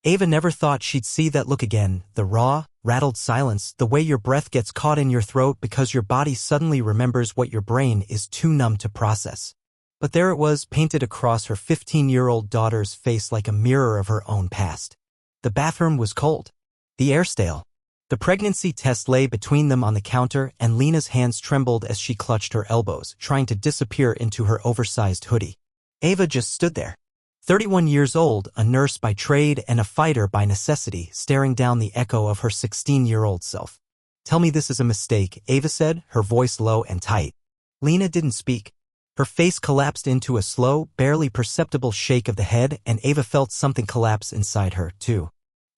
Ava never thought she'd see that look again, the raw, rattled silence, the way your breath gets caught in your throat because your body suddenly remembers what your brain is too numb to process. But there it was, painted across her 15-year-old daughter's face like a mirror of her own past. The bathroom was cold. The air stale. The pregnancy test lay between them on the counter, and Lena's hands trembled as she clutched her elbows, trying to disappear into her oversized hoodie. Ava just stood there. 31 years old, a nurse by trade and a fighter by necessity, staring down the echo of her 16-year-old self. "Tell me this is a mistake," Ava said, her voice low and tight. Lena didn't speak. Her face collapsed into a slow, barely perceptible shake of the head, and Ava felt something collapse inside her, too.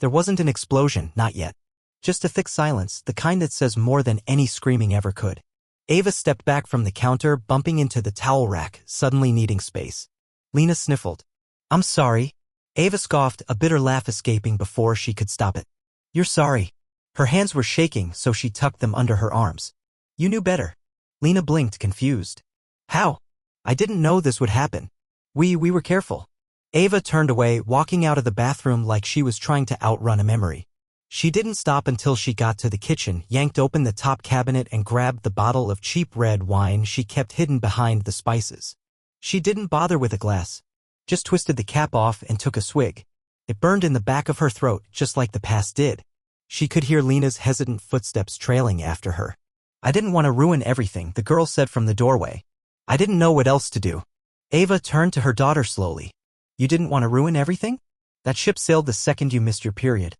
There wasn't an explosion, not yet. Just a thick silence, the kind that says more than any screaming ever could. Ava stepped back from the counter, bumping into the towel rack, suddenly needing space. Lena sniffled. "I'm sorry." Ava scoffed, a bitter laugh escaping before she could stop it. "You're sorry." Her hands were shaking, so she tucked them under her arms. "You knew better." Lena blinked, confused. "How? I didn't know this would happen. We were careful." Ava turned away, walking out of the bathroom like she was trying to outrun a memory. She didn't stop until she got to the kitchen, yanked open the top cabinet and grabbed the bottle of cheap red wine she kept hidden behind the spices. She didn't bother with a glass. Just twisted the cap off and took a swig. It burned in the back of her throat, just like the past did. She could hear Lena's hesitant footsteps trailing after her. "I didn't want to ruin everything," the girl said from the doorway. "I didn't know what else to do." Ava turned to her daughter slowly. "You didn't want to ruin everything? That ship sailed the second you missed your period."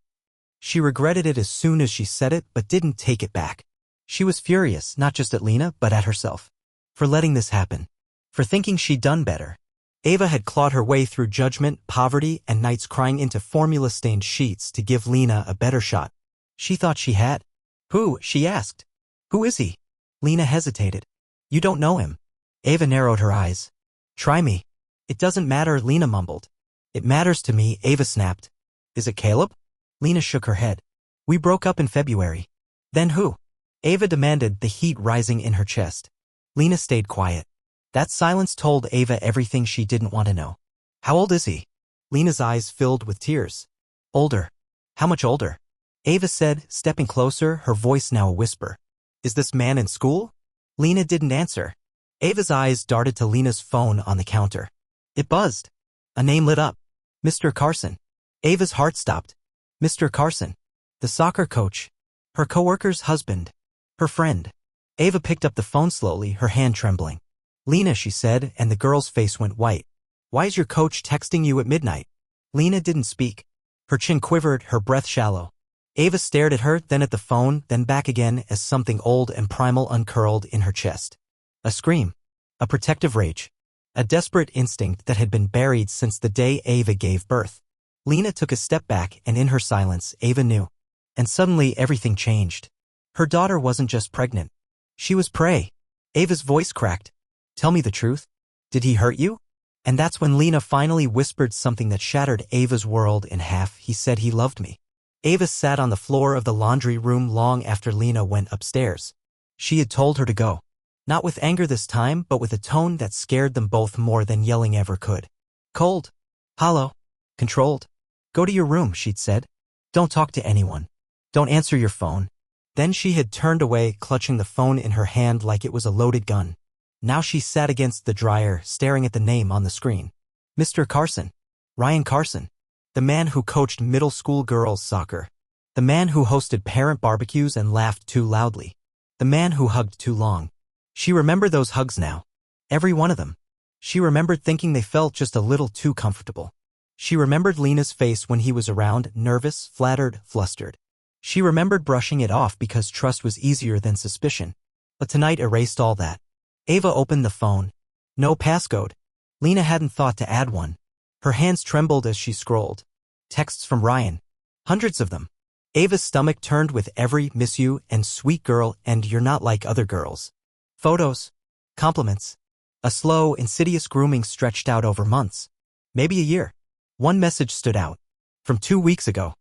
She regretted it as soon as she said it, but didn't take it back. She was furious, not just at Lena, but at herself. For letting this happen. For thinking she'd done better. Ava had clawed her way through judgment, poverty, and nights crying into formula-stained sheets to give Lena a better shot. She thought she had. "Who?" she asked. "Who is he?" Lena hesitated. "You don't know him." Ava narrowed her eyes. "Try me." "It doesn't matter," Lena mumbled. "It matters to me," Ava snapped. "Is it Caleb?" Lena shook her head. "We broke up in February." "Then who?" Ava demanded, the heat rising in her chest. Lena stayed quiet. That silence told Ava everything she didn't want to know. "How old is he?" Lena's eyes filled with tears. "Older." "How much older?" Ava said, stepping closer, her voice now a whisper. "Is this man in school?" Lena didn't answer. Ava's eyes darted to Lena's phone on the counter. It buzzed. A name lit up. Mr. Carson. Ava's heart stopped. Mr. Carson. The soccer coach. Her coworker's husband. Her friend. Ava picked up the phone slowly, her hand trembling. "Lena," she said, and the girl's face went white. "Why is your coach texting you at midnight?" Lena didn't speak. Her chin quivered, her breath shallow. Ava stared at her, then at the phone, then back again as something old and primal uncurled in her chest. A scream. A protective rage. A desperate instinct that had been buried since the day Ava gave birth. Lena took a step back, and in her silence, Ava knew. And suddenly everything changed. Her daughter wasn't just pregnant. She was prey. Ava's voice cracked. "Tell me the truth. Did he hurt you?" And that's when Lena finally whispered something that shattered Ava's world in half. "He said he loved me." Ava sat on the floor of the laundry room long after Lena went upstairs. She had told her to go. Not with anger this time, but with a tone that scared them both more than yelling ever could. Cold. Hollow. Controlled. "Go to your room," she'd said. "Don't talk to anyone. Don't answer your phone." Then she had turned away, clutching the phone in her hand like it was a loaded gun. Now she sat against the dryer, staring at the name on the screen. Mr. Carson. Ryan Carson. The man who coached middle school girls soccer. The man who hosted parent barbecues and laughed too loudly. The man who hugged too long. She remembered those hugs now. Every one of them. She remembered thinking they felt just a little too comfortable. She remembered Lena's face when he was around, nervous, flattered, flustered. She remembered brushing it off because trust was easier than suspicion. But tonight erased all that. Ava opened the phone. No passcode. Lena hadn't thought to add one. Her hands trembled as she scrolled. Texts from Ryan. Hundreds of them. Ava's stomach turned with every "miss you" and "sweet girl" and "you're not like other girls." Photos. Compliments. A slow, insidious grooming stretched out over months. Maybe a year. One message stood out. From 2 weeks ago.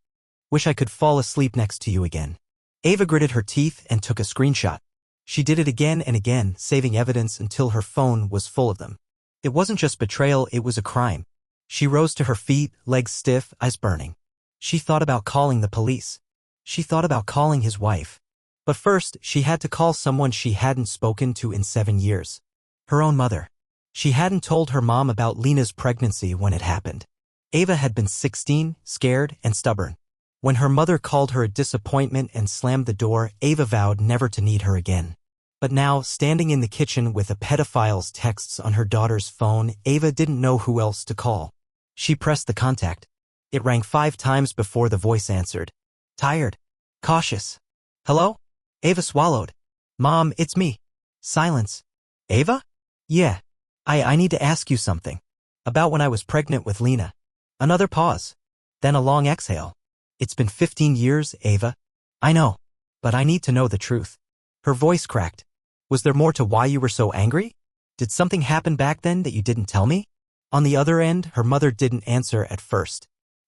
"Wish I could fall asleep next to you again." Ava gritted her teeth and took a screenshot. She did it again and again, saving evidence until her phone was full of them. It wasn't just betrayal, it was a crime. She rose to her feet, legs stiff, eyes burning. She thought about calling the police. She thought about calling his wife. But first, she had to call someone she hadn't spoken to in 7 years. Her own mother. She hadn't told her mom about Lena's pregnancy when it happened. Ava had been 16, scared, and stubborn. When her mother called her a disappointment and slammed the door, Ava vowed never to need her again. But now, standing in the kitchen with a pedophile's texts on her daughter's phone, Ava didn't know who else to call. She pressed the contact. It rang 5 times before the voice answered. Tired. Cautious. Hello? Ava swallowed. Mom, it's me. Silence. Ava? Yeah. I need to ask you something. About when I was pregnant with Lena. Another pause. Then a long exhale. It's been 15 years, Ava. I know. But I need to know the truth. Her voice cracked. Was there more to why you were so angry? Did something happen back then that you didn't tell me? On the other end, her mother didn't answer at first.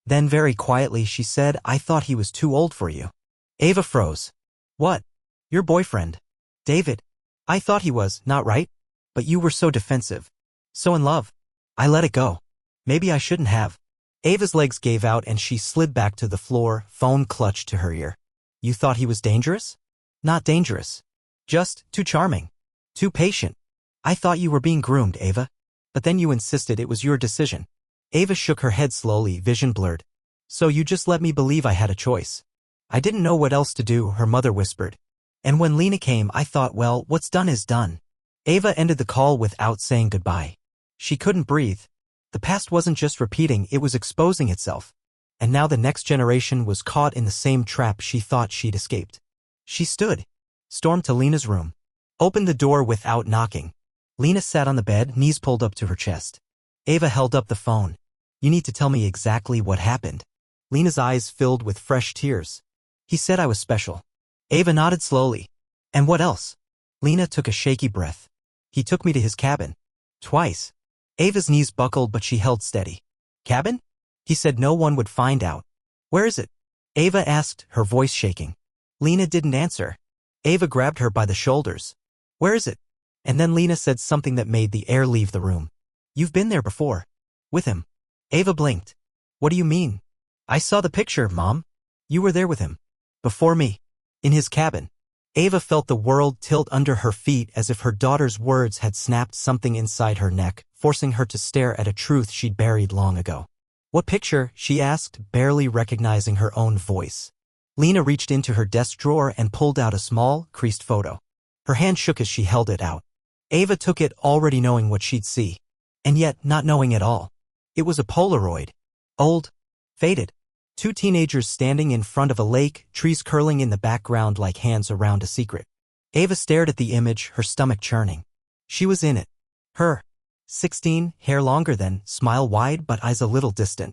Then very quietly she said, I thought he was too old for you. Ava froze. What? Your boyfriend. David. I thought he was, not right? But you were so defensive. So in love. I let it go. Maybe I shouldn't have. Ava's legs gave out and she slid back to the floor, phone clutched to her ear. You thought he was dangerous? Not dangerous. Just too charming. Too patient. I thought you were being groomed, Ava. But then you insisted it was your decision. Ava shook her head slowly, vision blurred. So you just let me believe I had a choice. I didn't know what else to do, her mother whispered. And when Lena came, I thought, well, what's done is done. Ava ended the call without saying goodbye. She couldn't breathe. The past wasn't just repeating, it was exposing itself. And now the next generation was caught in the same trap she thought she'd escaped. She stood, stormed to Lena's room, opened the door without knocking. Lena sat on the bed, knees pulled up to her chest. Ava held up the phone. You need to tell me exactly what happened. Lena's eyes filled with fresh tears. He said I was special. Ava nodded slowly. And what else? Lena took a shaky breath. He took me to his cabin. Twice. Ava's knees buckled but she held steady. Cabin? He said no one would find out. Where is it? Ava asked, her voice shaking. Lena didn't answer. Ava grabbed her by the shoulders. Where is it? And then Lena said something that made the air leave the room. You've been there before. With him. Ava blinked. What do you mean? I saw the picture, Mom. You were there with him. Before me. In his cabin. Ava felt the world tilt under her feet as if her daughter's words had snapped something inside her neck, forcing her to stare at a truth she'd buried long ago. What picture? She asked, barely recognizing her own voice. Lena reached into her desk drawer and pulled out a small, creased photo. Her hand shook as she held it out. Ava took it, already knowing what she'd see. And yet, not knowing at all. It was a Polaroid. Old. Faded. 2 teenagers standing in front of a lake, trees curling in the background like hands around a secret. Ava stared at the image, her stomach churning. She was in it. Her. 16, hair longer than, smile wide but eyes a little distant.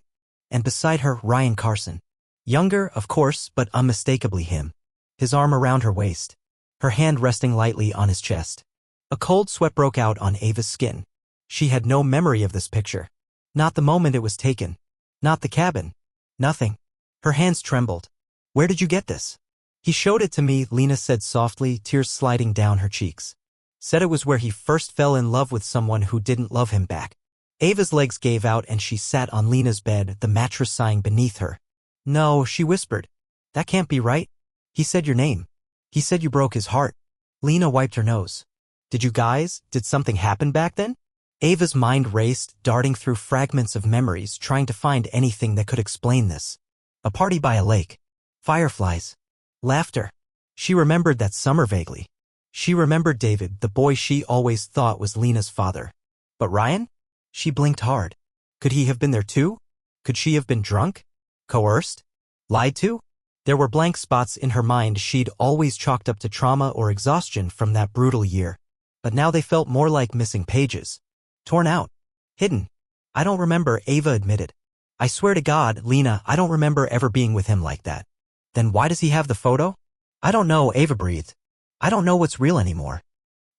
And beside her, Ryan Carson. Younger, of course, but unmistakably him. His arm around her waist. Her hand resting lightly on his chest. A cold sweat broke out on Ava's skin. She had no memory of this picture. Not the moment it was taken. Not the cabin. Nothing. Her hands trembled. Where did you get this? He showed it to me, Lena said softly, tears sliding down her cheeks. Said it was where he first fell in love with someone who didn't love him back. Ava's legs gave out and she sat on Lena's bed, the mattress sighing beneath her. No, she whispered. That can't be right. He said your name. He said you broke his heart. Lena wiped her nose. Did something happen back then? Ava's mind raced, darting through fragments of memories, trying to find anything that could explain this. A party by a lake. Fireflies. Laughter. She remembered that summer vaguely. She remembered David, the boy she always thought was Lena's father. But Ryan? She blinked hard. Could he have been there too? Could she have been drunk? Coerced? Lied to? There were blank spots in her mind she'd always chalked up to trauma or exhaustion from that brutal year. But now they felt more like missing pages. Torn out. Hidden. I don't remember, Ava admitted. I swear to God, Lena, I don't remember ever being with him like that. Then why does he have the photo? I don't know, Ava breathed. I don't know what's real anymore.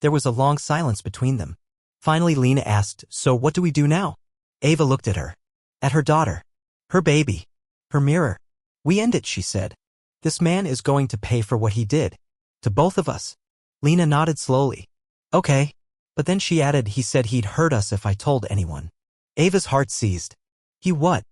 There was a long silence between them. Finally, Lena asked, so what do we do now? Ava looked at her. At her daughter. Her baby. Her mirror. We end it, she said. This man is going to pay for what he did. To both of us. Lena nodded slowly. Okay. But then she added, he said he'd hurt us if I told anyone. Ava's heart seized. He what?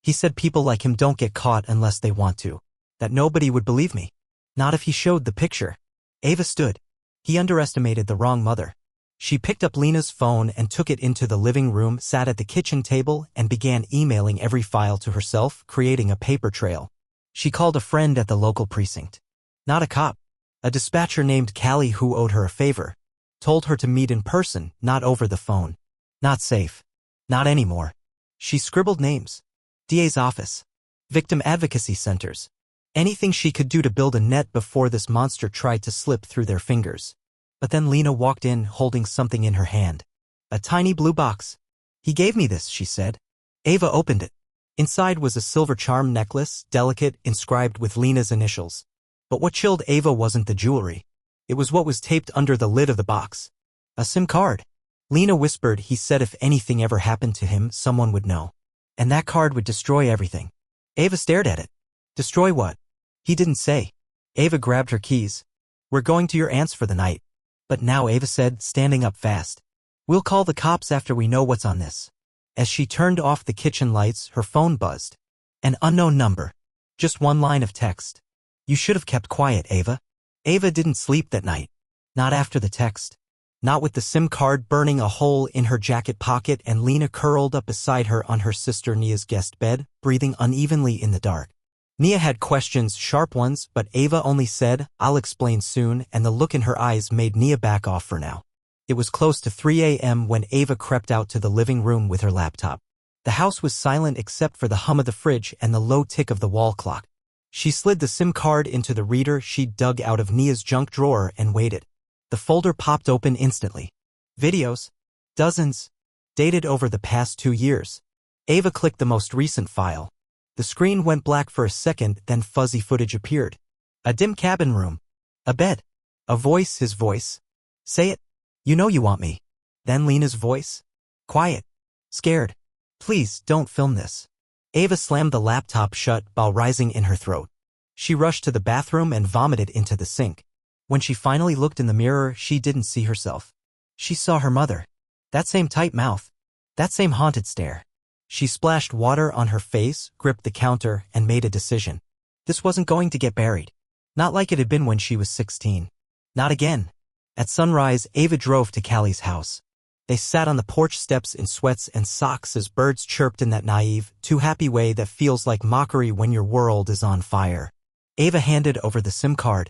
He said people like him don't get caught unless they want to. That nobody would believe me. Not if he showed the picture. Ava stood. He underestimated the wrong mother. She picked up Lena's phone and took it into the living room, sat at the kitchen table, and began emailing every file to herself, creating a paper trail. She called a friend at the local precinct. Not a cop. A dispatcher named Callie who owed her a favor. Told her to meet in person, not over the phone. Not safe. Not anymore. She scribbled names. DA's office. Victim advocacy centers. Anything she could do to build a net before this monster tried to slip through their fingers. But then Lena walked in holding something in her hand. A tiny blue box. He gave me this, she said. Ava opened it. Inside was a silver charm necklace, delicate, inscribed with Lena's initials. But what chilled Ava wasn't the jewelry. It was what was taped under the lid of the box. A SIM card. Lena whispered he said if anything ever happened to him, someone would know. And that card would destroy everything. Ava stared at it. Destroy what? He didn't say. Ava grabbed her keys. We're going to your aunt's for the night. But now, Ava said, standing up fast. We'll call the cops after we know what's on this. As she turned off the kitchen lights, her phone buzzed. An unknown number. Just one line of text. You should have kept quiet, Ava. Ava didn't sleep that night. Not after the text. Not with the SIM card burning a hole in her jacket pocket and Lena curled up beside her on her sister Nia's guest bed, breathing unevenly in the dark. Nia had questions, sharp ones, but Ava only said, I'll explain soon, and the look in her eyes made Nia back off for now. It was close to 3 a.m. when Ava crept out to the living room with her laptop. The house was silent except for the hum of the fridge and the low tick of the wall clock. She slid the SIM card into the reader she'd dug out of Nia's junk drawer and waited. The folder popped open instantly. Videos. Dozens. Dated over the past 2 years. Ava clicked the most recent file. The screen went black for a second, then fuzzy footage appeared. A dim cabin room. A bed. A voice, his voice. Say it. You know you want me. Then Lena's voice. Quiet. Scared. Please, don't film this. Ava slammed the laptop shut while rising in her throat. She rushed to the bathroom and vomited into the sink. When she finally looked in the mirror, she didn't see herself. She saw her mother. That same tight mouth. That same haunted stare. She splashed water on her face, gripped the counter, and made a decision. This wasn't going to get buried. Not like it had been when she was 16. Not again. At sunrise, Ava drove to Callie's house. They sat on the porch steps in sweats and socks as birds chirped in that naive, too happy way that feels like mockery when your world is on fire. Ava handed over the SIM card.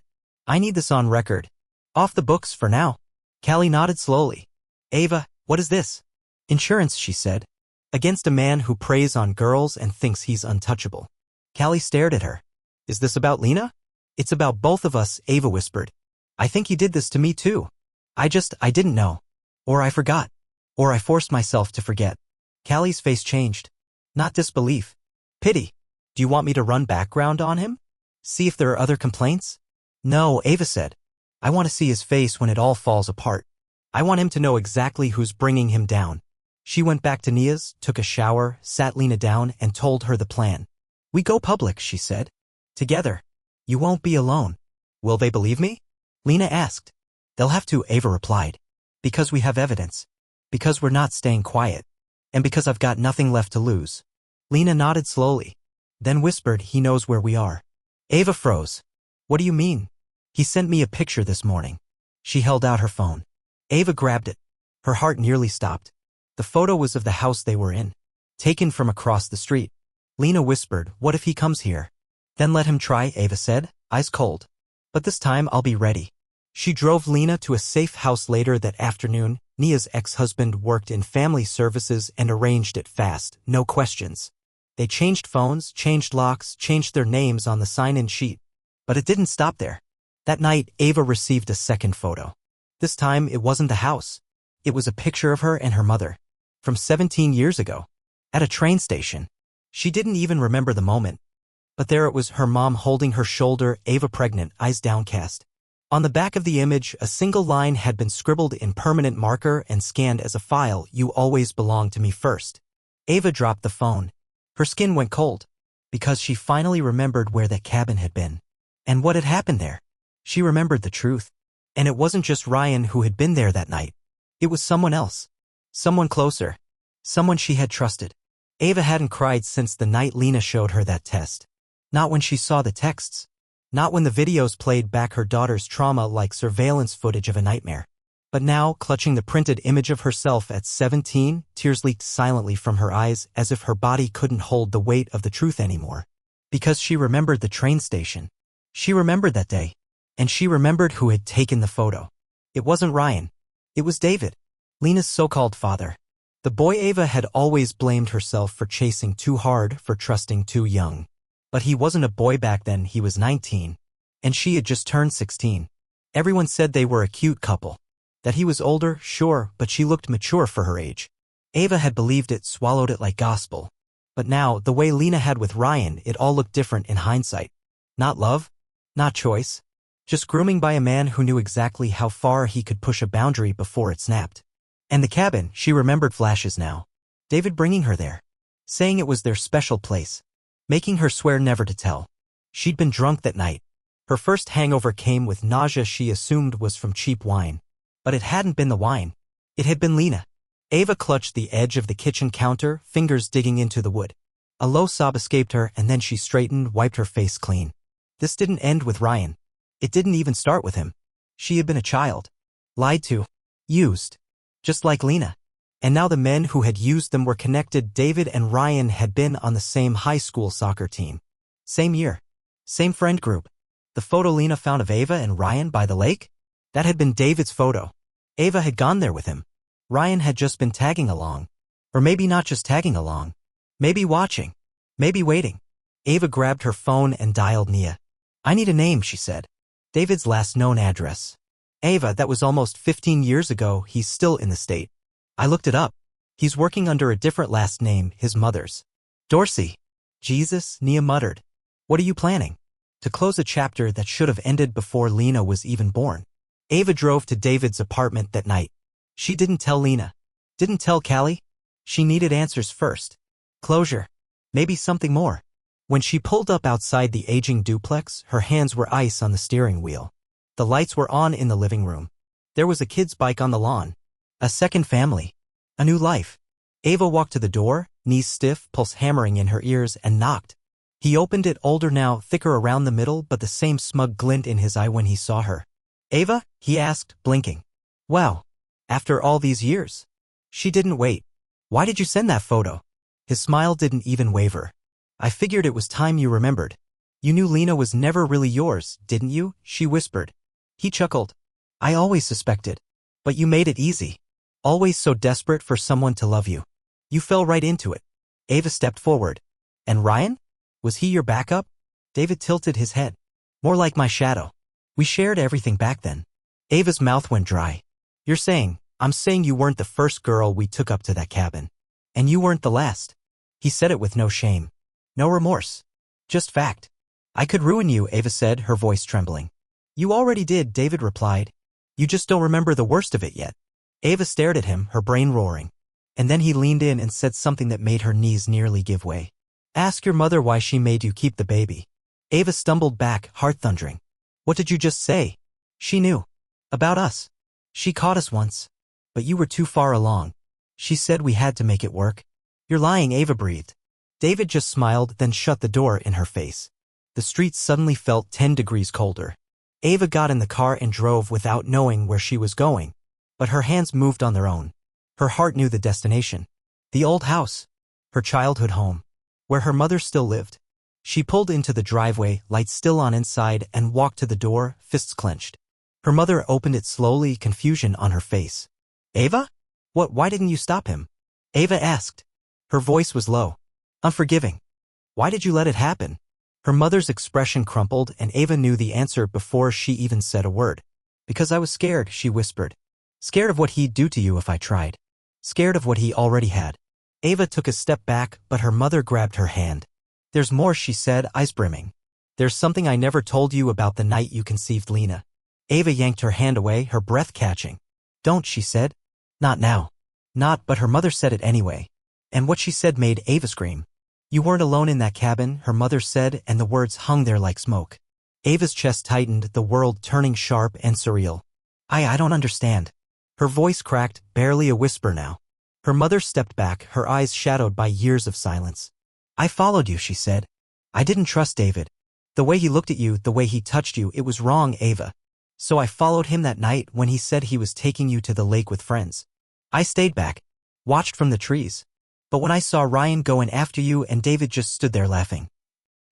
I need this on record. Off the books for now. Callie nodded slowly. Ava, what is this? Insurance, she said. Against a man who preys on girls and thinks he's untouchable. Callie stared at her. Is this about Lena? It's about both of us, Ava whispered. I think he did this to me too. I didn't know. Or I forgot. Or I forced myself to forget. Callie's face changed. Not disbelief. Pity. Do you want me to run background on him? See if there are other complaints? No, Ava said. I want to see his face when it all falls apart. I want him to know exactly who's bringing him down. She went back to Nia's, took a shower, sat Lena down, and told her the plan. We go public, she said. Together. You won't be alone. Will they believe me? Lena asked. They'll have to, Ava replied. Because we have evidence. Because we're not staying quiet. And because I've got nothing left to lose. Lena nodded slowly. Then whispered, he knows where we are. Ava froze. What do you mean? He sent me a picture this morning. She held out her phone. Ava grabbed it. Her heart nearly stopped. The photo was of the house they were in. Taken from across the street. Lena whispered, what if he comes here? Then let him try, Ava said, eyes cold. But this time I'll be ready. She drove Lena to a safe house later that afternoon. Nia's ex-husband worked in family services and arranged it fast, no questions. They changed phones, changed locks, changed their names on the sign-in sheet. But it didn't stop there. That night, Ava received a second photo. This time, it wasn't the house. It was a picture of her and her mother. From 17 years ago. At a train station. She didn't even remember the moment. But there it was, her mom holding her shoulder, Ava pregnant, eyes downcast. On the back of the image, a single line had been scribbled in permanent marker and scanned as a file, you always belong to me first. Ava dropped the phone. Her skin went cold. Because she finally remembered where that cabin had been. And what had happened there. She remembered the truth. And it wasn't just Ryan who had been there that night. It was someone else. Someone closer. Someone she had trusted. Ava hadn't cried since the night Lena showed her that test. Not when she saw the texts. Not when the videos played back her daughter's trauma like surveillance footage of a nightmare. But now, clutching the printed image of herself at 17, tears leaked silently from her eyes as if her body couldn't hold the weight of the truth anymore. Because she remembered the train station. She remembered that day. And she remembered who had taken the photo. It wasn't Ryan. It was David, Lena's so-called father. The boy Ava had always blamed herself for chasing too hard, for trusting too young. But he wasn't a boy back then, he was 19. And she had just turned 16. Everyone said they were a cute couple. That he was older, sure, but she looked mature for her age. Ava had believed it, swallowed it like gospel. But now, the way Lena had with Ryan, it all looked different in hindsight. Not love. Not choice. Just grooming by a man who knew exactly how far he could push a boundary before it snapped. And the cabin, she remembered flashes now. David bringing her there. Saying it was their special place. Making her swear never to tell. She'd been drunk that night. Her first hangover came with nausea she assumed was from cheap wine. But it hadn't been the wine. It had been Lena. Ava clutched the edge of the kitchen counter, fingers digging into the wood. A low sob escaped her and then she straightened, wiped her face clean. This didn't end with Ryan. It didn't even start with him. She had been a child. Lied to. Used. Just like Lena. And now the men who had used them were connected. David and Ryan had been on the same high school soccer team. Same year. Same friend group. The photo Lena found of Ava and Ryan by the lake? That had been David's photo. Ava had gone there with him. Ryan had just been tagging along. Or maybe not just tagging along. Maybe watching. Maybe waiting. Ava grabbed her phone and dialed Nia. I need a name, she said. David's last known address. Ava, that was almost 15 years ago, he's still in the state. I looked it up. He's working under a different last name, his mother's. Dorsey. Jesus, Nia muttered. What are you planning? To close a chapter that should have ended before Lena was even born. Ava drove to David's apartment that night. She didn't tell Lena. Didn't tell Callie. She needed answers first. Closure. Maybe something more. When she pulled up outside the aging duplex, her hands were ice on the steering wheel. The lights were on in the living room. There was a kid's bike on the lawn. A second family. A new life. Ava walked to the door, knees stiff, pulse hammering in her ears, and knocked. He opened it, older now, thicker around the middle, but the same smug glint in his eye when he saw her. Ava? He asked, blinking. Wow. After all these years? She didn't wait. Why did you send that photo? His smile didn't even waver. I figured it was time you remembered. You knew Lena was never really yours, didn't you? She whispered. He chuckled. I always suspected. But you made it easy. Always so desperate for someone to love you. You fell right into it. Ava stepped forward. And Ryan? Was he your backup? David tilted his head. More like my shadow. We shared everything back then. Ava's mouth went dry. I'm saying you weren't the first girl we took up to that cabin. And you weren't the last. He said it with no shame. No remorse. Just fact. I could ruin you, Ava said, her voice trembling. You already did, David replied. You just don't remember the worst of it yet. Ava stared at him, her brain roaring. And then he leaned in and said something that made her knees nearly give way. Ask your mother why she made you keep the baby. Ava stumbled back, heart thundering. What did you just say? She knew. About us. She caught us once. But you were too far along. She said we had to make it work. You're lying, Ava breathed. David just smiled, then shut the door in her face. The streets suddenly felt 10 degrees colder. Ava got in the car and drove without knowing where she was going. But her hands moved on their own. Her heart knew the destination. The old house. Her childhood home. Where her mother still lived. She pulled into the driveway, lights still on inside, and walked to the door, fists clenched. Her mother opened it slowly, confusion on her face. Ava? Why didn't you stop him? Ava asked. Her voice was low. Unforgiving. Why did you let it happen? Her mother's expression crumpled, and Ava knew the answer before she even said a word. Because I was scared, she whispered. Scared of what he'd do to you if I tried. Scared of what he already had. Ava took a step back, but her mother grabbed her hand. There's more, she said, eyes brimming. There's something I never told you about the night you conceived Lena. Ava yanked her hand away, her breath catching. Don't, she said. Not now. Not, but her mother said it anyway. And what she said made Ava scream. You weren't alone in that cabin, her mother said, and the words hung there like smoke. Ava's chest tightened, the world turning sharp and surreal. I don't understand. Her voice cracked, barely a whisper now. Her mother stepped back, her eyes shadowed by years of silence. I followed you, she said. I didn't trust David. The way he looked at you, the way he touched you, it was wrong, Ava. So I followed him that night when he said he was taking you to the lake with friends. I stayed back, watched from the trees. But when I saw Ryan go in after you and David just stood there laughing,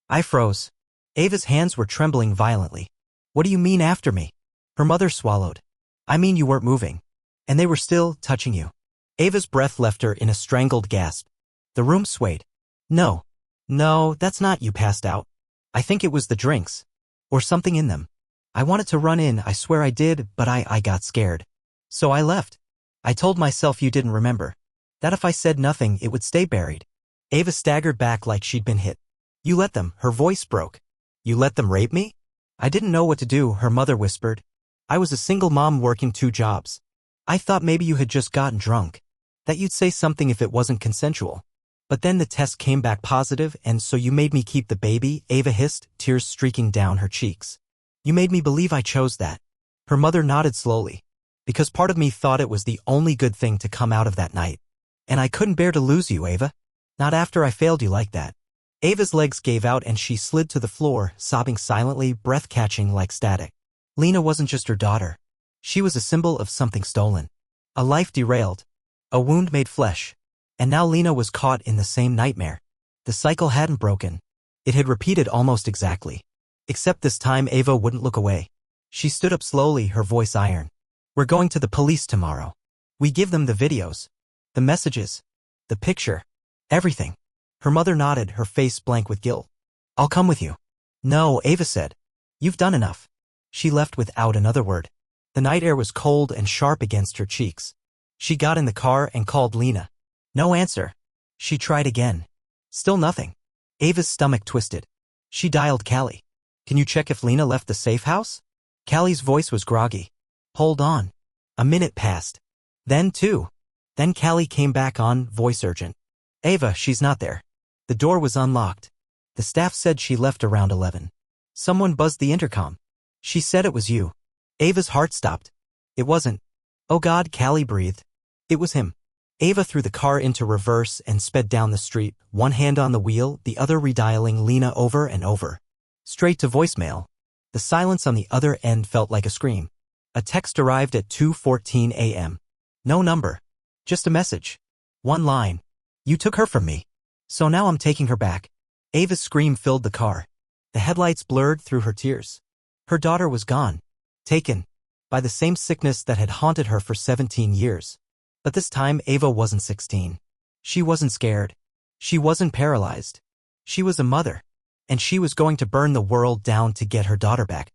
I froze. Ava's hands were trembling violently. What do you mean after me? Her mother swallowed. I mean you weren't moving. And they were still touching you. Ava's breath left her in a strangled gasp. The room swayed. No. No, that's not you passed out. I think it was the drinks. Or something in them. I wanted to run in, I swear I did, but I got scared. So I left. I told myself you didn't remember. That if I said nothing, it would stay buried. Ava staggered back like she'd been hit. You let them, her voice broke. You let them rape me? I didn't know what to do, her mother whispered. I was a single mom working 2 jobs. I thought maybe you had just gotten drunk. That you'd say something if it wasn't consensual. But then the test came back positive, and so you made me keep the baby, Ava hissed, tears streaking down her cheeks. You made me believe I chose that. Her mother nodded slowly. Because part of me thought it was the only good thing to come out of that night. And I couldn't bear to lose you, Ava. Not after I failed you like that. Ava's legs gave out and she slid to the floor, sobbing silently, breath catching like static. Lena wasn't just her daughter. She was a symbol of something stolen. A life derailed. A wound made flesh. And now Lena was caught in the same nightmare. The cycle hadn't broken. It had repeated almost exactly. Except this time Ava wouldn't look away. She stood up slowly, her voice iron. We're going to the police tomorrow. We give them the videos. The messages. The picture. Everything. Her mother nodded, her face blank with guilt. I'll come with you. No, Ava said. You've done enough. She left without another word. The night air was cold and sharp against her cheeks. She got in the car and called Lena. No answer. She tried again. Still nothing. Ava's stomach twisted. She dialed Callie. Can you check if Lena left the safe house? Callie's voice was groggy. Hold on. A minute passed. Then 2. Then Callie came back on, voice urgent. Ava, she's not there. The door was unlocked. The staff said she left around 11. Someone buzzed the intercom. She said it was you. Ava's heart stopped. It wasn't. Oh God, Callie breathed. It was him. Ava threw the car into reverse and sped down the street, one hand on the wheel, the other redialing Lena over and over. Straight to voicemail. The silence on the other end felt like a scream. A text arrived at 2:14 a.m. No number. Just a message. One line. You took her from me. So now I'm taking her back. Ava's scream filled the car. The headlights blurred through her tears. Her daughter was gone. Taken. By the same sickness that had haunted her for 17 years. But this time Ava wasn't 16. She wasn't scared. She wasn't paralyzed. She was a mother. And she was going to burn the world down to get her daughter back.